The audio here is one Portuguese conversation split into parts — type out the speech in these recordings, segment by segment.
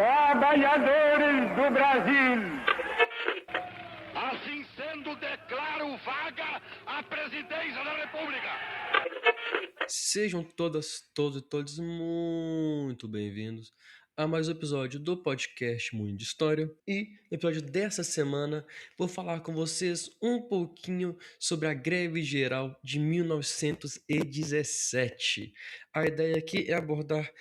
Trabalhadores do Brasil. Assim sendo, declaro vaga a presidência da República. Sejam todas, todos e todos muito bem-vindos a mais um episódio do podcast Mundo de História. E no episódio dessa semana vou falar com vocês um pouquinho sobre a greve geral de 1917. A ideia aqui é abordar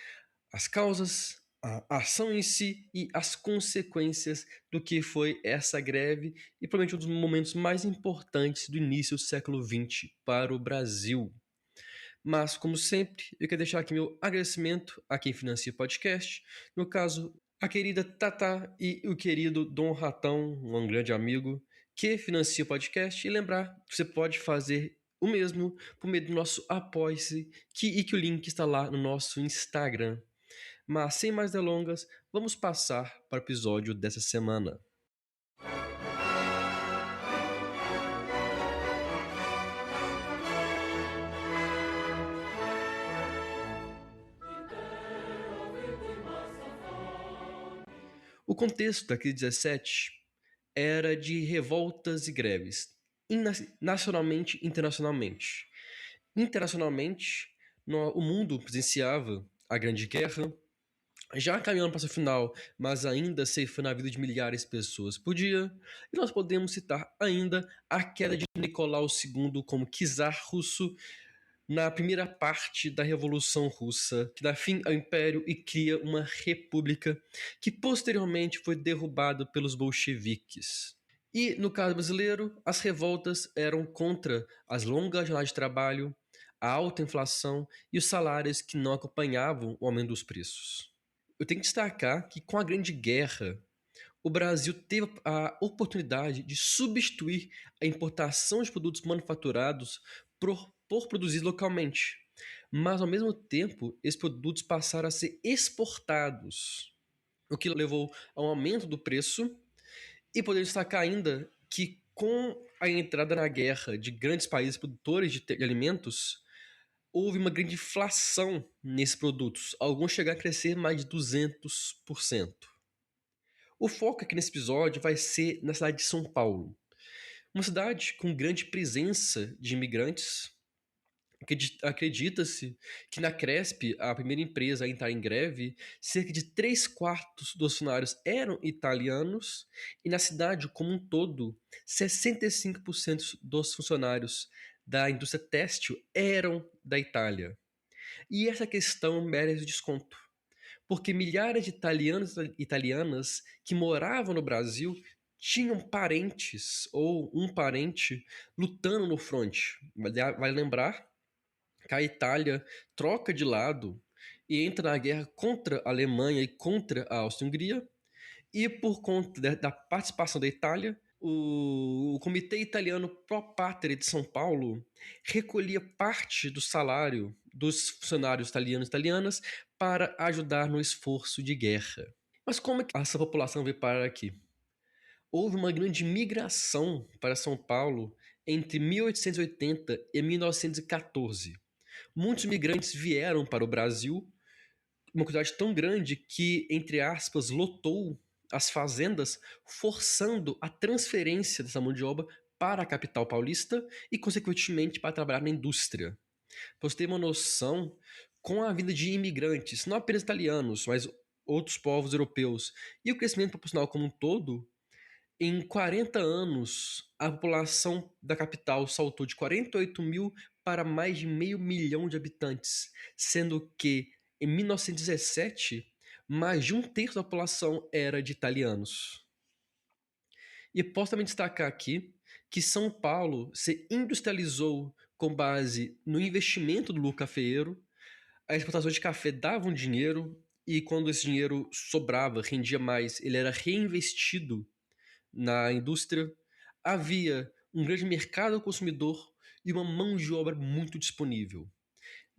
as causas, a ação em si e as consequências do que foi essa greve e provavelmente um dos momentos mais importantes do início do século XX para o Brasil. Mas, como sempre, eu quero deixar aqui meu agradecimento a quem financia o podcast. No caso, a querida Tatá e o querido Dom Ratão, um grande amigo, que financia o podcast. E lembrar que você pode fazer o mesmo por meio do nosso Apoie-se e que o link está lá no nosso Instagram. Mas, sem mais delongas, vamos passar para o episódio dessa semana. O contexto da crise 17 era de revoltas e greves, nacionalmente e internacionalmente. Internacionalmente, o mundo presenciava a Grande Guerra, já caminhando para seu final, mas ainda ceifando a vida de milhares de pessoas por dia. E nós podemos citar ainda a queda de Nicolau II como czar russo na primeira parte da Revolução Russa, que dá fim ao Império e cria uma república que posteriormente foi derrubada pelos bolcheviques. E, no caso brasileiro, as revoltas eram contra as longas jornadas de trabalho, a alta inflação e os salários que não acompanhavam o aumento dos preços. Eu tenho que destacar que, com a Grande Guerra, o Brasil teve a oportunidade de substituir a importação de produtos manufaturados por produzidos localmente. Mas, ao mesmo tempo, esses produtos passaram a ser exportados, o que levou a um aumento do preço. E podemos destacar ainda que, com a entrada na guerra de grandes países produtores de alimentos, houve uma grande inflação nesses produtos. Alguns chegaram a crescer mais de 200%. O foco aqui nesse episódio vai ser na cidade de São Paulo. Uma cidade com grande presença de imigrantes. Acredita-se que na Cresp, a primeira empresa a entrar em greve, cerca de 3/4 dos funcionários eram italianos e na cidade como um todo, 65% dos funcionários da indústria têxtil eram da Itália. E essa questão merece desconto, porque milhares de italianos e italianas que moravam no Brasil tinham parentes ou um parente lutando no fronte. Vai lembrar que a Itália troca de lado e entra na guerra contra a Alemanha e contra a Áustria-Hungria, e por conta da participação da Itália, o Comitê Italiano Pro Patria de São Paulo recolhia parte do salário dos funcionários italianos e italianas para ajudar no esforço de guerra. Mas como é que essa população veio parar aqui? Houve uma grande migração para São Paulo entre 1880 e 1914. Muitos migrantes vieram para o Brasil, uma quantidade tão grande que, entre aspas, lotou as fazendas, forçando a transferência dessa mão de obra para a capital paulista e, consequentemente, para trabalhar na indústria. Para você ter uma noção, com a vinda de imigrantes, não apenas italianos, mas outros povos europeus, e o crescimento populacional como um todo, em 40 anos, a população da capital saltou de 48 mil para mais de 500 mil de habitantes, sendo que, em 1917, mais de 1/3 da população era de italianos. E posso também destacar aqui que São Paulo se industrializou com base no investimento do lucro cafeeiro. As exportações de café davam dinheiro e, quando esse dinheiro sobrava, rendia mais, ele era reinvestido na indústria. Havia um grande mercado ao consumidor e uma mão de obra muito disponível.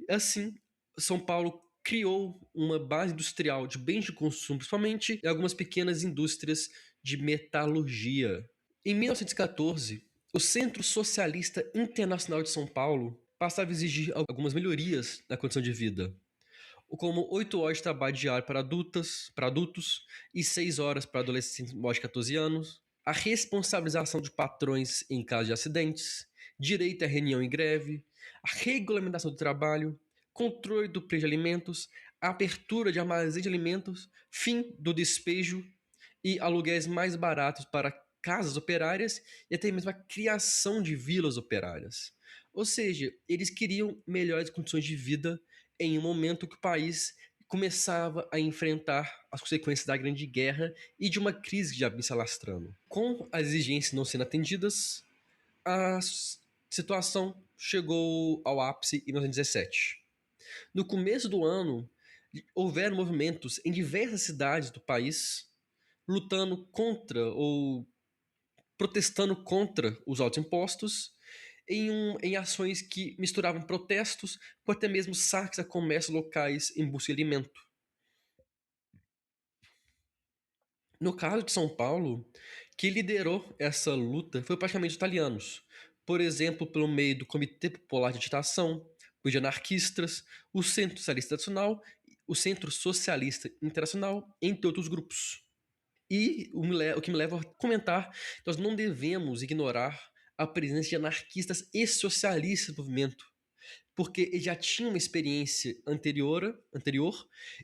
Assim, São Paulo criou uma base industrial de bens de consumo, principalmente, e algumas pequenas indústrias de metalurgia. Em 1914, o Centro Socialista Internacional de São Paulo passava a exigir algumas melhorias na condição de vida. como 8 horas de trabalho diário para adultos e 6 horas para adolescentes maiores de 14 anos, a responsabilização de patrões em caso de acidentes, direito à reunião e greve, a regulamentação do trabalho, controle do preço de alimentos, a abertura de armazém de alimentos, fim do despejo e aluguéis mais baratos para casas operárias e até mesmo a criação de vilas operárias. Ou seja, eles queriam melhores condições de vida em um momento que o país começava a enfrentar as consequências da Grande Guerra e de uma crise que já vinha se alastrando. Com as exigências não sendo atendidas, a situação chegou ao ápice em 1917. No começo do ano, houveram movimentos em diversas cidades do país lutando contra ou protestando contra os altos impostos em ações que misturavam protestos com até mesmo saques a comércios locais em busca de alimento. No caso de São Paulo, quem liderou essa luta foi praticamente os italianos, por exemplo, pelo meio do Comitê Popular de Agitação, os anarquistas, o Centro Socialista Nacional, o Centro Socialista Internacional, entre outros grupos. E o que me leva a comentar que nós não devemos ignorar a presença de anarquistas e socialistas no movimento, porque eles já tinham uma experiência anterior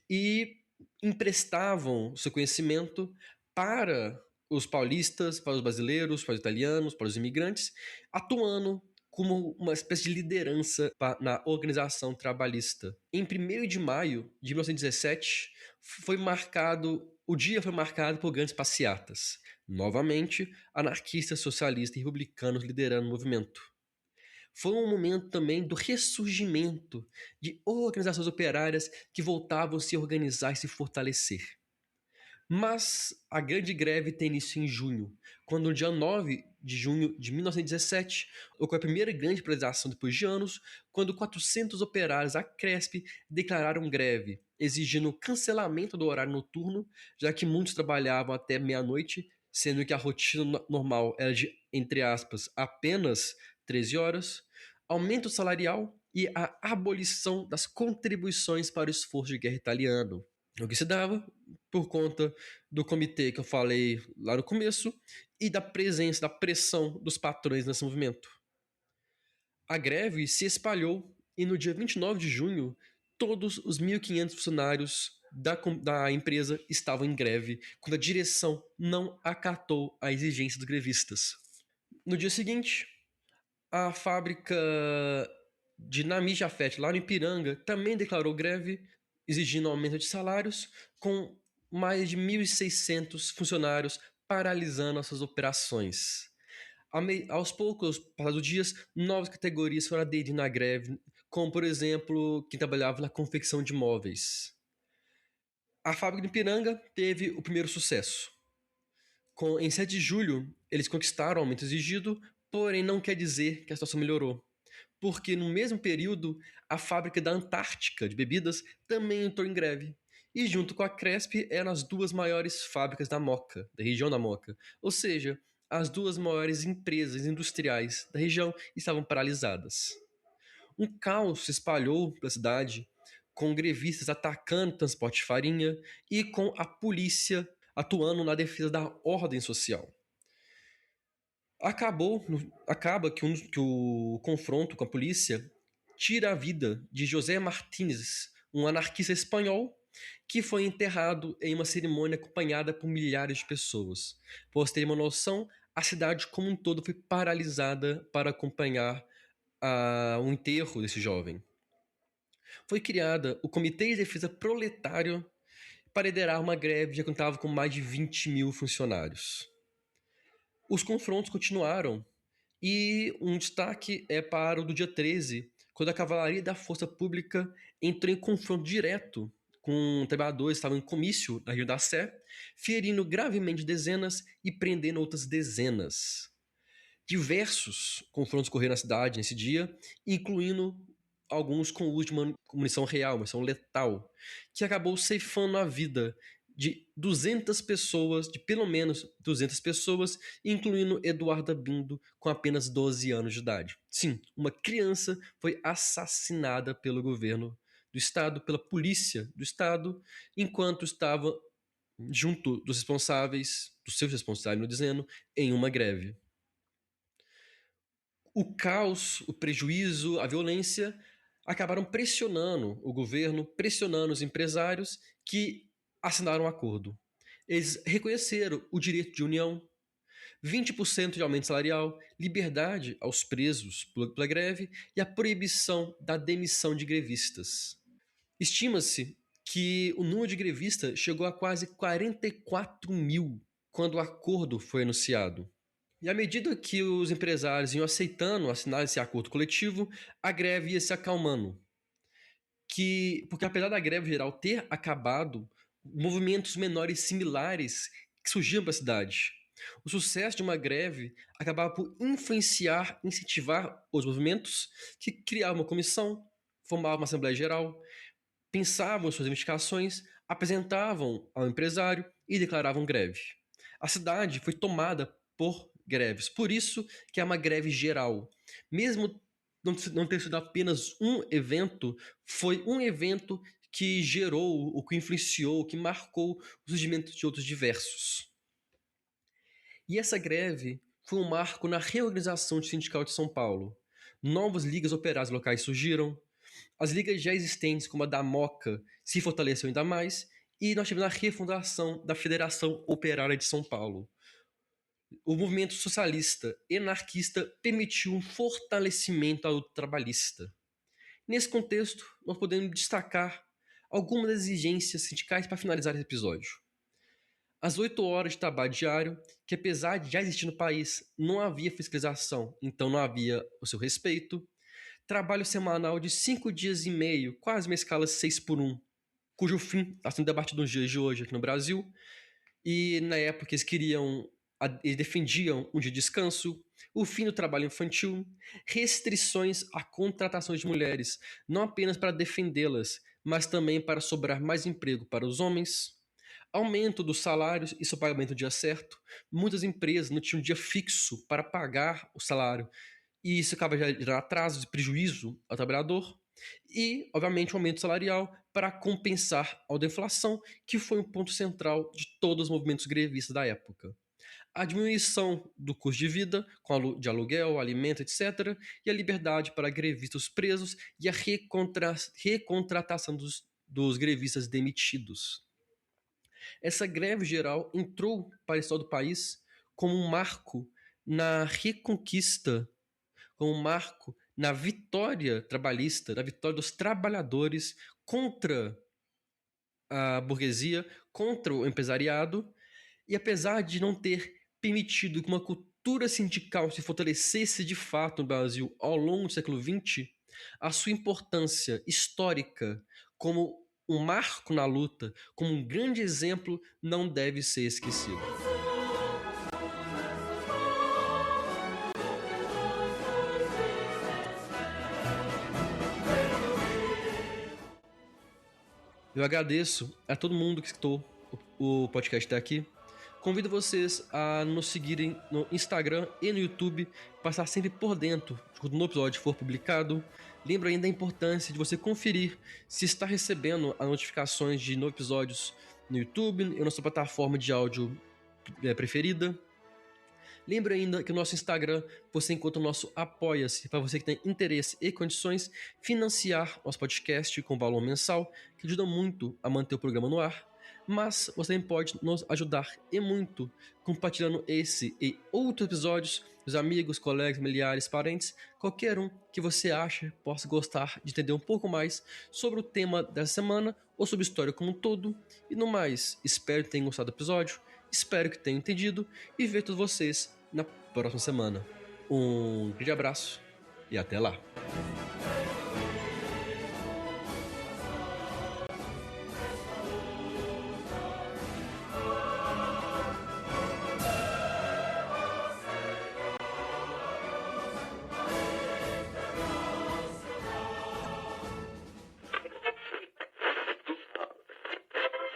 e emprestavam seu conhecimento para os paulistas, para os brasileiros, para os italianos, para os imigrantes, atuando como uma espécie de liderança na organização trabalhista. Em 1º de maio de 1917, o dia foi marcado por grandes passeatas. Novamente, anarquistas, socialistas e republicanos liderando o movimento. Foi um momento também do ressurgimento de organizações operárias que voltavam a se organizar e se fortalecer. Mas a grande greve tem início em junho, quando no dia 9 de junho de 1917 ocorreu a primeira grande paralisação depois de anos, quando 400 operários da Cresp declararam greve, exigindo o cancelamento do horário noturno, já que muitos trabalhavam até meia-noite, sendo que a rotina normal era de, entre aspas, apenas 13 horas, aumento salarial e a abolição das contribuições para o esforço de guerra italiano. O que se dava por conta do comitê que eu falei lá no começo e da presença, da pressão dos patrões nesse movimento. A greve se espalhou e no dia 29 de junho, todos os 1.500 funcionários da empresa estavam em greve, quando a direção não acatou a exigência dos grevistas. No dia seguinte, a fábrica de Nami Jafet, lá no Ipiranga, também declarou greve, exigindo aumento de salários, com mais de 1.600 funcionários paralisando as suas operações. Aos poucos, passados os dias, novas categorias foram aderindo à greve, como, por exemplo, quem trabalhava na confecção de móveis. A fábrica de Ipiranga teve o primeiro sucesso. Em 7 de julho, eles conquistaram o aumento exigido, porém não quer dizer que a situação melhorou, porque no mesmo período, a fábrica da Antártica de bebidas também entrou em greve. E junto com a Cresp eram as duas maiores fábricas da Moca, da região da Moca. Ou seja, as duas maiores empresas industriais da região estavam paralisadas. Um caos se espalhou pela cidade, com grevistas atacando transporte de farinha e com a polícia atuando na defesa da ordem social. Acaba que o confronto com a polícia tira a vida de José Martínez, um anarquista espanhol que foi enterrado em uma cerimônia acompanhada por milhares de pessoas. Para você ter uma noção, a cidade como um todo foi paralisada para acompanhar o enterro desse jovem. Foi criada o Comitê de Defesa Proletário para liderar uma greve que contava com mais de 20 mil funcionários. Os confrontos continuaram e um destaque é para o do dia 13, quando a cavalaria da Força Pública entrou em confronto direto com trabalhadores que estavam em comício na Rio da Sé, ferindo gravemente dezenas e prendendo outras dezenas. Diversos confrontos ocorreram na cidade nesse dia, incluindo alguns com o uso de uma munição real, uma munição letal, que acabou ceifando a vida de 200 pessoas, de pelo menos 200 pessoas, incluindo Eduarda Bindo, com apenas 12 anos de idade. Sim, uma criança foi assassinada pelo governo do do Estado, pela polícia do Estado, enquanto estava junto dos seus responsáveis, melhor dizendo, em uma greve. O caos, o prejuízo, a violência acabaram pressionando o governo, pressionando os empresários que assinaram um acordo. Eles reconheceram o direito de união, 20% de aumento salarial, liberdade aos presos pela greve e a proibição da demissão de grevistas. Estima-se que o número de grevistas chegou a quase 44 mil quando o acordo foi anunciado. E à medida que os empresários iam aceitando assinar esse acordo coletivo, a greve ia se acalmando. Porque apesar da greve geral ter acabado, movimentos menores similares que surgiam para a cidade. O sucesso de uma greve acabava por influenciar, incentivar os movimentos que criavam uma comissão, formavam uma Assembleia Geral, pensavam suas reivindicações, apresentavam ao empresário e declaravam greve. A cidade foi tomada por greves. Por isso que é uma greve geral. Mesmo não ter sido apenas um evento, foi um evento que gerou, o que influenciou, que marcou o surgimento de outros diversos. E essa greve foi um marco na reorganização sindical de São Paulo. Novas ligas operárias locais surgiram, as ligas já existentes, como a da Moca, se fortaleceram ainda mais, e nós tivemos a refundação da Federação Operária de São Paulo. O movimento socialista e anarquista permitiu um fortalecimento à luta trabalhista. Nesse contexto, nós podemos destacar algumas exigências sindicais para finalizar esse episódio. As 8 horas de trabalho diário, que apesar de já existir no país, não havia fiscalização, então não havia o seu respeito. Trabalho semanal de 5 dias e meio, quase uma escala 6x1, cujo fim está sendo debatido nos dias de hoje aqui no Brasil. E na época eles defendiam um dia de descanso, o fim do trabalho infantil, restrições à contratação de mulheres, não apenas para defendê-las, mas também para sobrar mais emprego para os homens, aumento dos salários e seu pagamento no dia certo. Muitas empresas não tinham um dia fixo para pagar o salário, e isso acaba gerando atraso e prejuízo ao trabalhador. E, obviamente, um aumento salarial para compensar a deflação, que foi um ponto central de todos os movimentos grevistas da época. A diminuição do custo de vida, de aluguel, alimento, etc., e a liberdade para grevistas presos e a recontratação dos grevistas demitidos. Essa greve geral entrou para a história do país como um marco na reconquista, como um marco na vitória trabalhista, na vitória dos trabalhadores contra a burguesia, contra o empresariado, e apesar de não ter permitido que uma cultura sindical se fortalecesse de fato no Brasil ao longo do século XX, a sua importância histórica como um marco na luta, como um grande exemplo, não deve ser esquecido. Eu agradeço a todo mundo que escutou o podcast até aqui. Convido vocês a nos seguirem no Instagram e no YouTube, para estar sempre por dentro de quando o episódio for publicado. Lembro ainda a importância de você conferir se está recebendo as notificações de novos episódios no YouTube e na sua plataforma de áudio preferida. Lembro ainda que no nosso Instagram você encontra o nosso Apoia-se, para você que tem interesse e condições, financiar nosso podcast com valor mensal, que ajuda muito a manter o programa no ar. Mas você também pode nos ajudar e muito compartilhando esse e outros episódios com os amigos, colegas, familiares, parentes, qualquer um que você acha possa gostar de entender um pouco mais sobre o tema dessa semana ou sobre a história como um todo. E no mais, espero que tenham gostado do episódio, espero que tenham entendido e ver todos vocês na próxima semana. Um grande abraço e até lá!